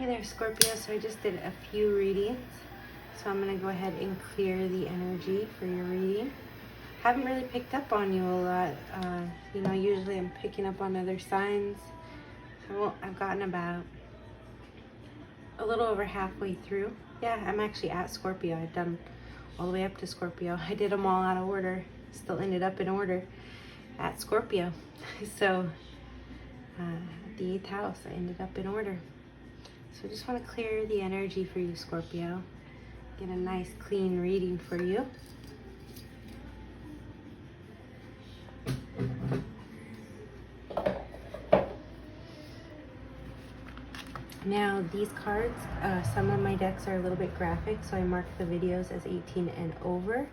Hey there, Scorpio. So I just did a few readings. So I'm going to go ahead and clear the energy for your reading. Haven't really picked up on you a lot. Usually I'm picking up on other signs. So I've gotten about a little over halfway through. Yeah, I'm actually at Scorpio. I've done all the way up to Scorpio. I did them all out of order. Still ended up in order at Scorpio. So the 8th house, I ended up in order. So I just want to clear the energy for you, Scorpio. Get a nice clean reading for you. Now these cards, some of my decks are a little bit graphic, so I marked the videos as 18 and over.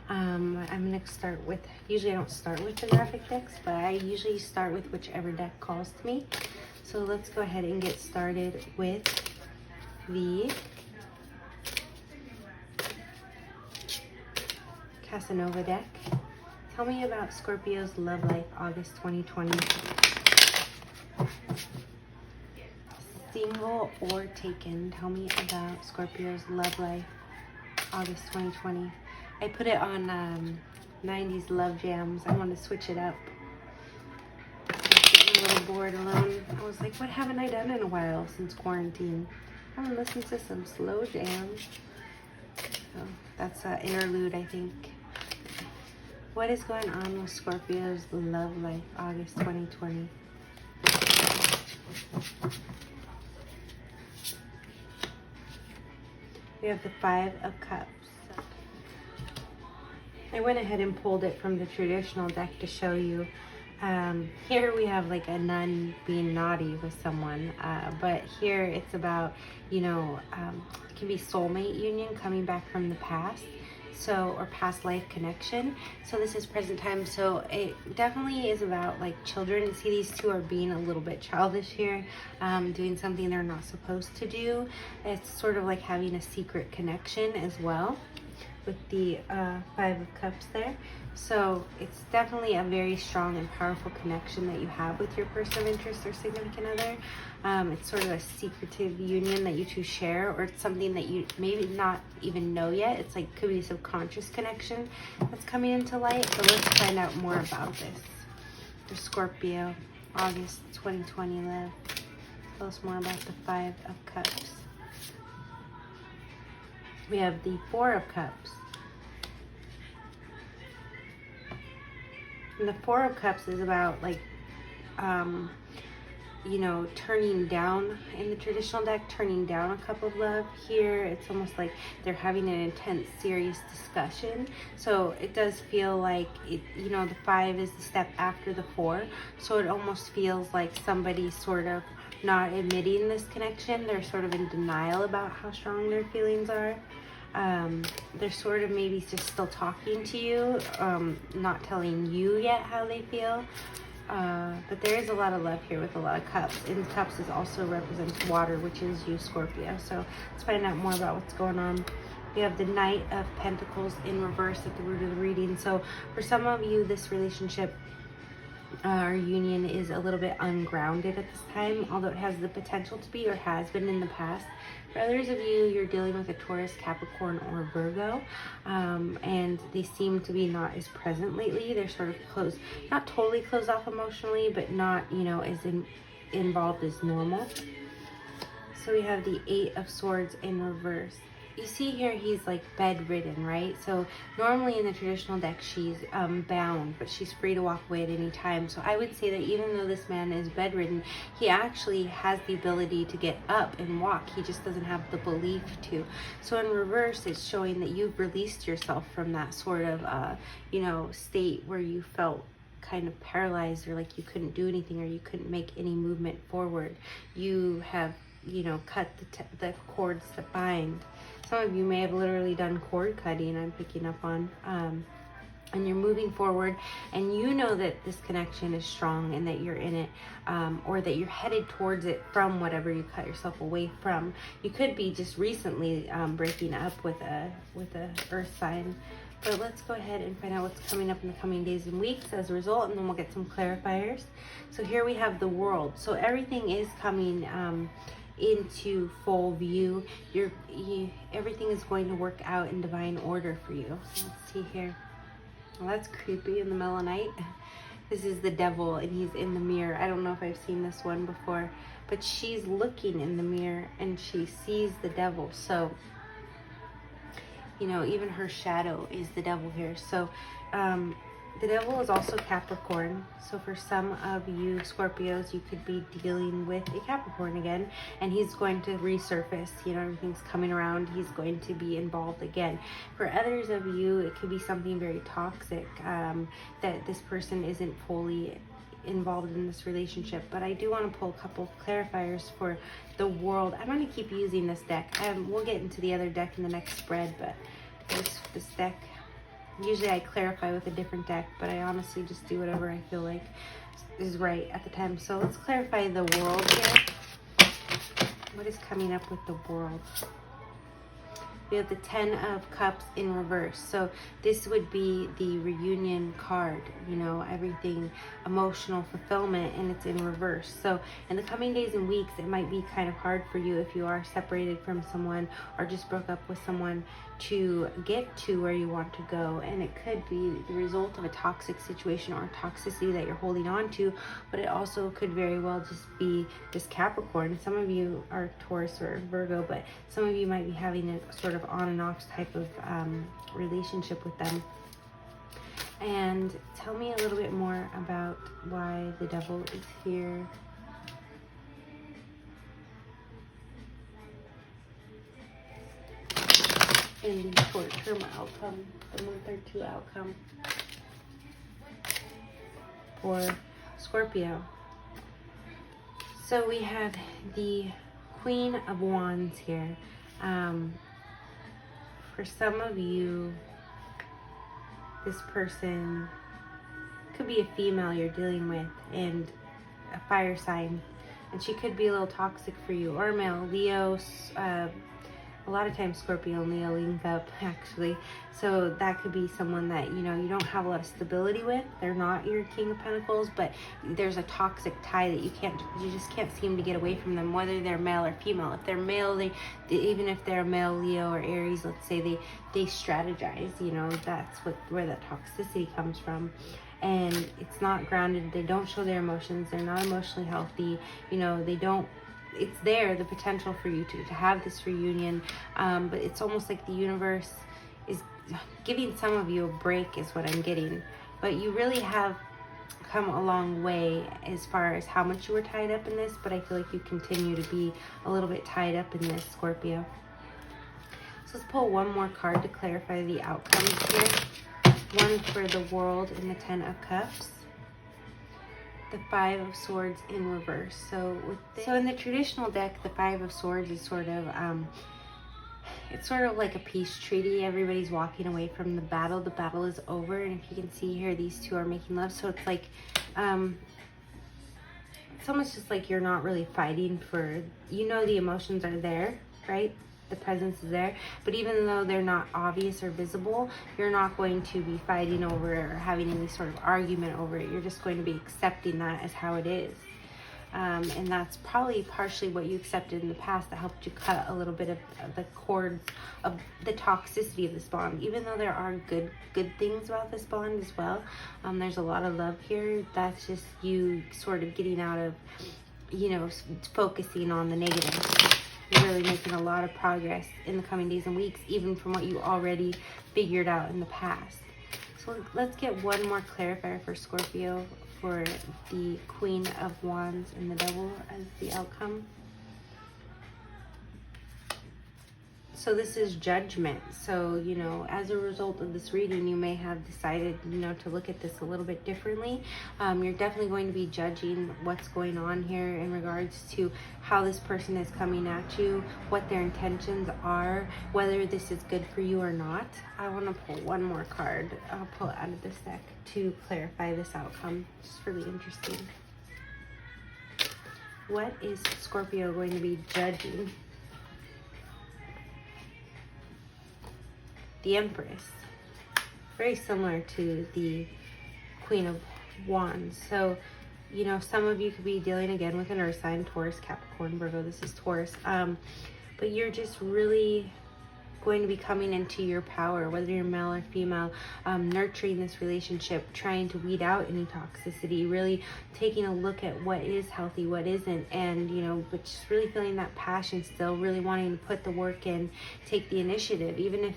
I'm going to start with, usually I don't start with the graphic decks, but I usually start with whichever deck calls to me. So let's go ahead and get started with the Casanova deck. Tell me about Scorpio's love life, August 2020. Single or taken. Tell me about Scorpio's love life, August 2020. I put it on 90s love jams. I want to switch it up. I was getting a little bored alone. I was like, what haven't I done in a while since quarantine? I'm gonna listen to some slow jams. So that's an interlude, I think. What is going on with Scorpio's love life, August 2020? We have the 5 of Cups. I went ahead and pulled it from the traditional deck to show you. Here we have like a nun being naughty with someone, but here it's about, it can be soulmate union coming back from the past. So, or past life connection. So this is present time. So it definitely is about like children. See, these two are being a little bit childish here, doing something they're not supposed to do. It's sort of like having a secret connection as well with the 5 of Cups there. So it's definitely a very strong and powerful connection that you have with your person of interest or significant other. It's sort of a secretive union that you two share, or it's something that you maybe not even know yet. It's like could be a subconscious connection that's coming into light. So let's find out more about this. For Scorpio, August 2020 love. Tell us more about the 5 of Cups. We have the 4 of Cups. And the 4 of Cups is about like, turning down in the traditional deck, turning down a cup of love. Here, it's almost like they're having an intense, serious discussion. So it does feel like, the 5 is the step after the 4. So it almost feels like somebody's sort of not admitting this connection. They're sort of in denial about how strong their feelings are. They're sort of maybe just still talking to you, not telling you yet how they feel. But there is a lot of love here with a lot of cups. And cups is also represents water, which is you, Scorpio. So let's find out more about what's going on. We have the Knight of Pentacles in reverse at the root of the reading. So for some of you, this relationship our union is a little bit ungrounded at this time, although it has the potential to be or has been in the past. For others of you, you're dealing with a Taurus, Capricorn, or Virgo, and they seem to be not as present lately. They're sort of closed, not totally closed off emotionally, but not, as involved as normal. So we have the 8 of Swords in reverse. You see here he's like bedridden, right? So normally in the traditional deck she's bound, but she's free to walk away at any time. So I would say that even though this man is bedridden, he actually has the ability to get up and walk. He just doesn't have the belief to. So in reverse, it's showing that you've released yourself from that sort of state where you felt kind of paralyzed, or like you couldn't do anything, or you couldn't make any movement forward. You have cut the cords that bind. Some of you may have literally done cord cutting, I'm picking up on, and you're moving forward, and you know that this connection is strong and that you're in it, or that you're headed towards it from whatever you cut yourself away from. You could be just recently breaking up with a earth sign. But let's go ahead and find out what's coming up in the coming days and weeks as a result, and then we'll get some clarifiers. So here we have the World. So everything is coming into full view. Everything is going to work out in divine order for you. Let's see here. Well, that's creepy in the middle of the night. This is the devil, and he's in the mirror. I don't know if I've seen this one before, but she's looking in the mirror and she sees the devil. So, you know, even her shadow is the devil here. So, the devil is also Capricorn. So for some of you Scorpios, you could be dealing with a Capricorn again, and he's going to resurface. You know, everything's coming around. He's going to be involved again. For others of you, it could be something very toxic, that this person isn't fully involved in this relationship. But I do want to pull a couple of clarifiers for the world. I'm going to keep using this deck. We'll get into the other deck in the next spread, but this deck, usually I clarify with a different deck, but I honestly just do whatever I feel like is right at the time. So let's clarify the world here. What is coming up with the world? We have the 10 of Cups in reverse. So this would be the reunion card, you know, everything emotional fulfillment, and it's in reverse. So in the coming days and weeks, it might be kind of hard for you if you are separated from someone or just broke up with someone to get to where you want to go. And it could be the result of a toxic situation or toxicity that you're holding on to, but it also could very well just be this Capricorn. Some of you are Taurus or Virgo, but some of you might be having a sort of on and off type of relationship with them. And tell me a little bit more about why the devil is here. In the short-term outcome, the month or two outcome for Scorpio. So we have the Queen of Wands here. For some of you, this person could be a female you're dealing with and a fire sign, and she could be a little toxic for you, or a male, Leo. A lot of times Scorpio and Leo link up, actually. So that could be someone that, you know, you don't have a lot of stability with. They're not your King of Pentacles, but there's a toxic tie that you just can't seem to get away from them, whether they're male or female. If they're male, they even if they're male, Leo or Aries, let's say, they strategize, you know, that's where that toxicity comes from. And it's not grounded. They don't show their emotions. They're not emotionally healthy. You know, it's there, the potential for you to have this reunion, but it's almost like the universe is giving some of you a break, is what I'm getting. But you really have come a long way as far as how much you were tied up in this, but I feel like you continue to be a little bit tied up in this, Scorpio. So let's pull one more card to clarify the outcomes here. One for the world in the 10 of Cups. The 5 of Swords in reverse. So in the traditional deck, the 5 of Swords is sort of it's sort of like a peace treaty. Everybody's walking away from the battle. The battle is over, and if you can see here, these two are making love. So it's like it's almost just like you're not really fighting for, you know, the emotions are there, right? The presence is there, but even though they're not obvious or visible, you're not going to be fighting over or having any sort of argument over it. You're just going to be accepting that as how it is. And that's probably partially what you accepted in the past that helped you cut a little bit of the cords of the toxicity of this bond. Even though there are good things about this bond as well, there's a lot of love here. That's just you sort of getting out of, you know, focusing on the negative. You're really making a lot of progress in the coming days and weeks, even from what you already figured out in the past. So let's get one more clarifier for Scorpio for the Queen of Wands and the Devil as the outcome. So this is judgment. So, you know, as a result of this reading, you may have decided, you know, to look at this a little bit differently. You're definitely going to be judging what's going on here in regards to how this person is coming at you, what their intentions are, whether this is good for you or not. I want to pull one more card. I'll pull it out of this deck to clarify this outcome. It's really interesting. What is Scorpio going to be judging? The Empress, very similar to the Queen of Wands. So you know, some of you could be dealing again with an earth sign, Taurus, Capricorn, Virgo. This is Taurus. But you're just really going to be coming into your power, whether you're male or female, nurturing this relationship, trying to weed out any toxicity, really taking a look at what is healthy, what isn't, and, you know, but just really feeling that passion still, really wanting to put the work in, take the initiative, even if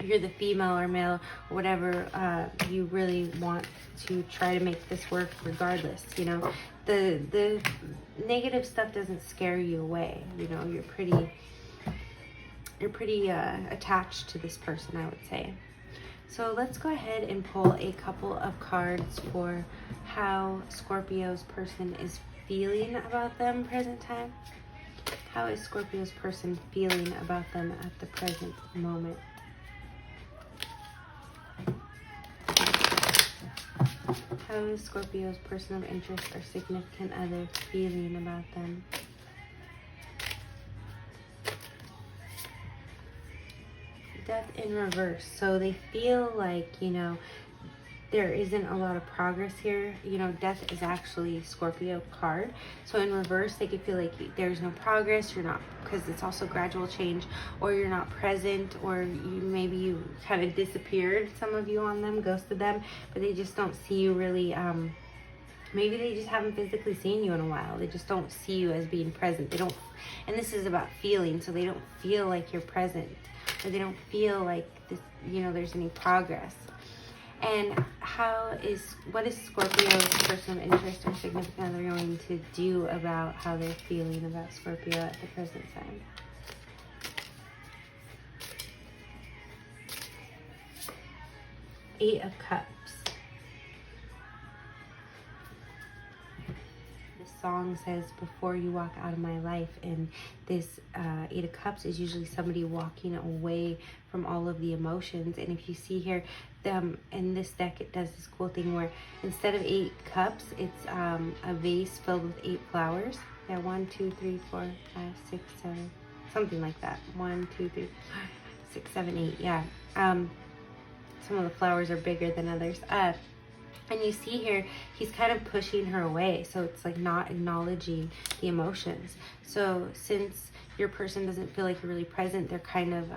you're the female or male or whatever, you really want to try to make this work regardless. You know, the negative stuff doesn't scare you away. You know, you're pretty attached to this person, I would say. So let's go ahead and pull a couple of cards for how Scorpio's person is feeling about them present time. How is Scorpio's person feeling about them at the present moment? How is Scorpio's person of interest or significant other feeling about them? Death in reverse. So they feel like, you know, there isn't a lot of progress here. You know, death is actually Scorpio card. So in reverse, they could feel like there's no progress. You're not, because it's also gradual change, or you're not present, or maybe you kind of disappeared, some of you on them, ghosted them, but they just don't see you really. Maybe they just haven't physically seen you in a while. They just don't see you as being present. They don't, and this is about feeling, so they don't feel like you're present, or they don't feel like this, you know, there's any progress. And what is Scorpio's person of interest or significant other going to do about how they're feeling about Scorpio at the present time? Eight of Cups. Song says, before you walk out of my life, and this Eight of Cups is usually somebody walking away from all of the emotions. And if you see here, in this deck, it does this cool thing where instead of 8 cups, it's a vase filled with 8 flowers. Yeah, 1, 2, 3, 4, 5, 6, 7, something like that. 1, 2, 3, 4, 5, 6, 7, 8. Yeah. Some of the flowers are bigger than others. And you see here, he's kind of pushing her away. So it's like not acknowledging the emotions. So since your person doesn't feel like you're really present, they're kind of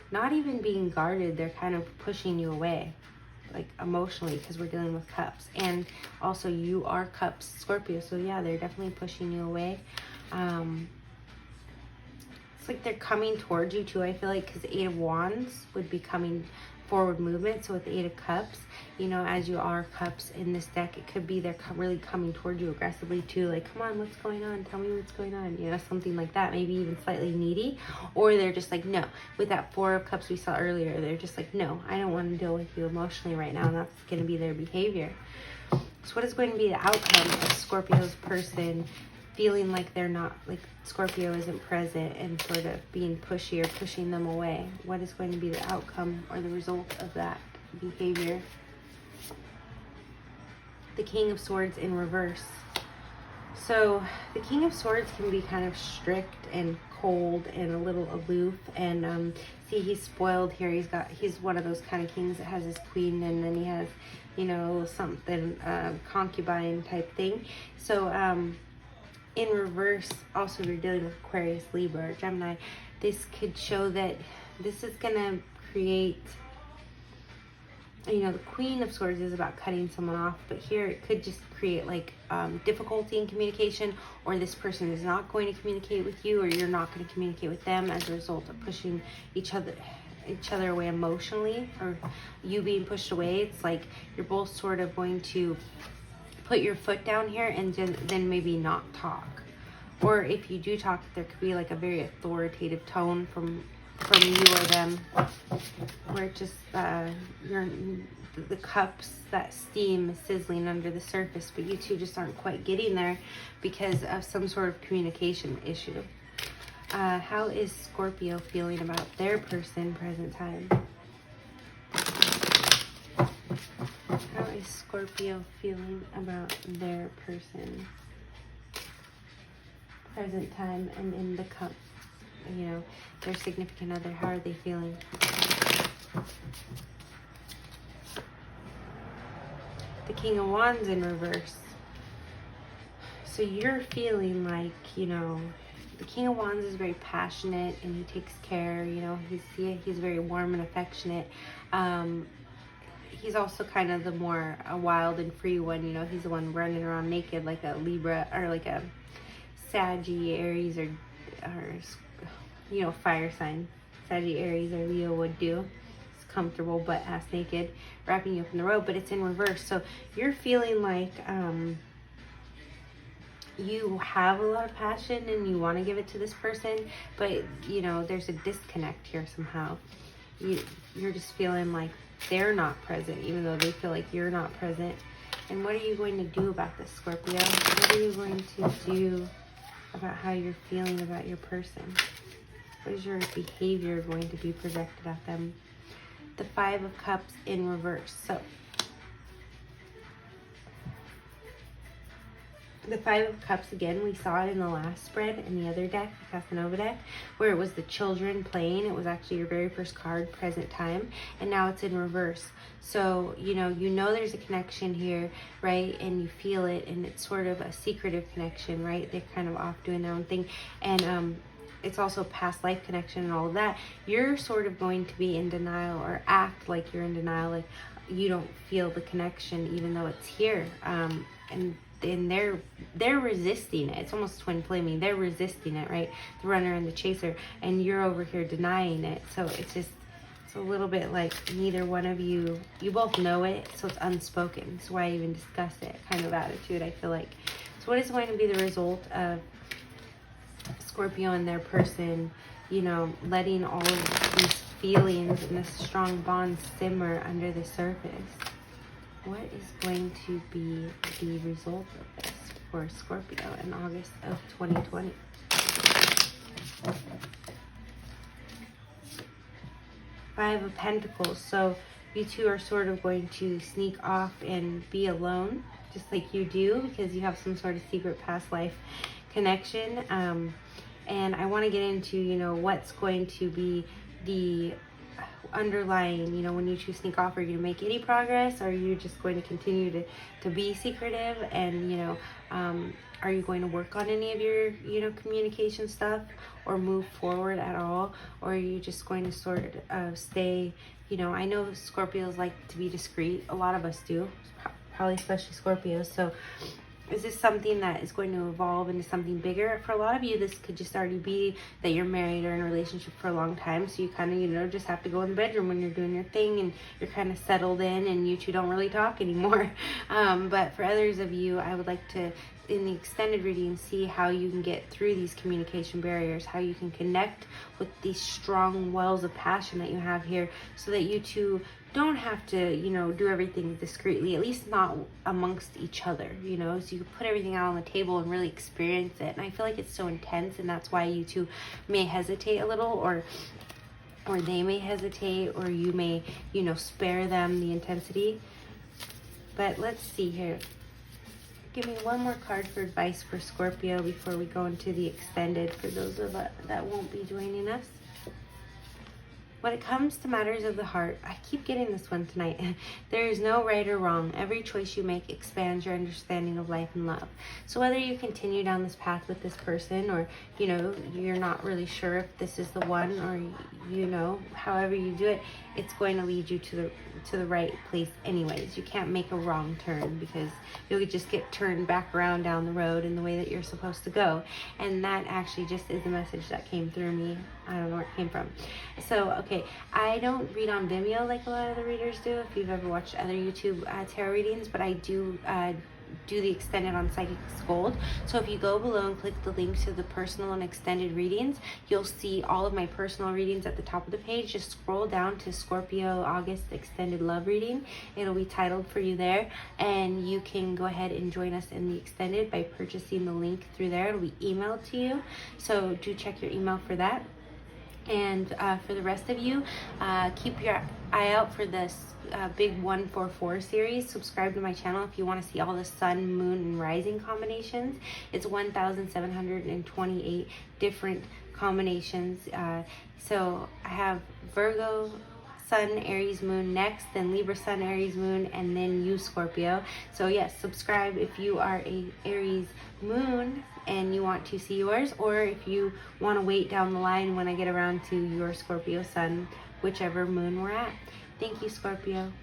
not even being guarded. They're kind of pushing you away, like emotionally, because we're dealing with cups. And also you are cups, Scorpio. So yeah, they're definitely pushing you away. It's like they're coming towards you too, I feel like, because 8 of Wands would be coming forward movement. So with the 8 of Cups, you know, as you are cups in this deck, it could be they're really coming toward you aggressively too, like, come on, what's going on, tell me what's going on, you know, something like that. Maybe even slightly needy, or they're just like, no. With that 4 of Cups we saw earlier, they're just like, no, I don't want to deal with you emotionally right now, and that's going to be their behavior. So what is going to be the outcome of Scorpio's person feeling like they're not, like Scorpio isn't present and sort of being pushy or pushing them away? What is going to be the outcome or the result of that behavior? The King of Swords in reverse. So the King of Swords can be kind of strict and cold and a little aloof, and see, he's spoiled here. He's one of those kind of kings that has his queen, and then he has, you know, something concubine type thing. So in reverse, also, you're dealing with Aquarius, Libra, or Gemini. This could show that this is gonna create, you know, the Queen of Swords is about cutting someone off, but here it could just create like difficulty in communication, or this person is not going to communicate with you, or you're not going to communicate with them as a result of pushing each other away emotionally, or you being pushed away. It's like you're both sort of going to put your foot down here and then maybe not talk. Or if you do talk, there could be like a very authoritative tone from you or them, where it just the cups, that steam is sizzling under the surface, but you two just aren't quite getting there because of some sort of communication issue. How is Scorpio feeling about their person present time? How is Scorpio feeling about their person present time and in the cup? You know, their significant other, how are they feeling? The King of Wands in reverse. So you're feeling like, you know, the King of Wands is very passionate and he takes care, you know, he's very warm and affectionate. He's also kind of the more wild and free one, you know, he's the one running around naked like a Libra or like a Sagittarius or you know, fire sign. Sagittarius or Leo would do. It's comfortable but ass naked, wrapping you up in the robe, but it's in reverse. So you're feeling like you have a lot of passion and you want to give it to this person, but you know, there's a disconnect here somehow. You're just feeling like they're not present, even though they feel like you're not present. And what are you going to do about this, Scorpio? What are you going to do about how you're feeling about your person? What is your behavior going to be projected at them? The Five of Cups in reverse. So the Five of Cups, again, we saw it in the last spread in the other deck, the Casanova deck, where it was the children playing. It was actually your very first card, present time, and now it's in reverse. So, you know there's a connection here, right? And you feel it, and it's sort of a secretive connection, right? They're kind of off doing their own thing. And it's also past life connection and all of that. You're sort of going to be in denial or act like you're in denial, like you don't feel the connection even though it's here. And they're resisting it. It's almost twin flaming. They're resisting it, right? The runner and the chaser, and you're over here denying it. So it's a little bit like neither one of you both know it, so it's unspoken. That's why I even discuss it, kind of attitude, I feel like. So what is going to be the result of Scorpio and their person, you know, letting all of these feelings and this strong bond simmer under the surface? What is going to be the result of this for Scorpio in August of 2020? Five of Pentacles. So you two are sort of going to sneak off and be alone, just like you do, because you have some sort of secret past life connection. And I want to get into, you know, what's going to be the underlying, you know, when you choose sneak off, are you going to make any progress? Or are you just going to continue to be secretive? And, you know, are you going to work on any of your, you know, communication stuff or move forward at all? Or are you just going to sort of stay, you know, I know Scorpios like to be discreet. A lot of us do, probably especially Scorpios. So is this something that is going to evolve into something bigger? For a lot of you, this could just already be that you're married or in a relationship for a long time. So you kind of, you know, just have to go in the bedroom when you're doing your thing and you're kind of settled in and you two don't really talk anymore. But for others of you, I would like to, in the extended reading, see how you can get through these communication barriers, how you can connect with these strong wells of passion that you have here so that you two don't have to, you know, do everything discreetly, at least not amongst each other, you know, so you can put everything out on the table and really experience it. And I feel like it's so intense, and that's why you two may hesitate a little, or they may hesitate, or you may, you know, spare them the intensity. But let's see here. Give me one more card for advice for Scorpio before we go into the extended for those of us that won't be joining us. When it comes to matters of the heart, I keep getting this one tonight. There is no right or wrong. Every choice you make expands your understanding of life and love. So whether you continue down this path with this person, or, you know, you're not really sure if this is the one, or, you know, however you do it, it's going to lead you to the right place anyways. You can't make a wrong turn, because you'll just get turned back around down the road in the way that you're supposed to go. And that actually just is the message that came through me. I don't know where it came from. So, okay, I don't read on Vimeo like a lot of the readers do, if you've ever watched other YouTube tarot readings, but I do do the extended on Psychics Gold. So if you go below and click the link to the personal and extended readings, you'll see all of my personal readings at the top of the page. Just scroll down to Scorpio August extended love reading. It'll be titled for you there, and you can go ahead and join us in the extended by purchasing the link through there. It'll be emailed to you, so do check your email for that. And for the rest of you, keep your eye out for this big 144 series. Subscribe to my channel if you want to see all the sun, moon, and rising combinations. It's 1,728 different combinations. So I have Virgo, Sun, Aries, Moon next, then Libra, Sun, Aries, Moon, and then you, Scorpio. So yes, subscribe if you are a Aries Moon and you want to see yours, or if you want to wait down the line when I get around to your Scorpio Sun, whichever moon we're at. Thank you, Scorpio.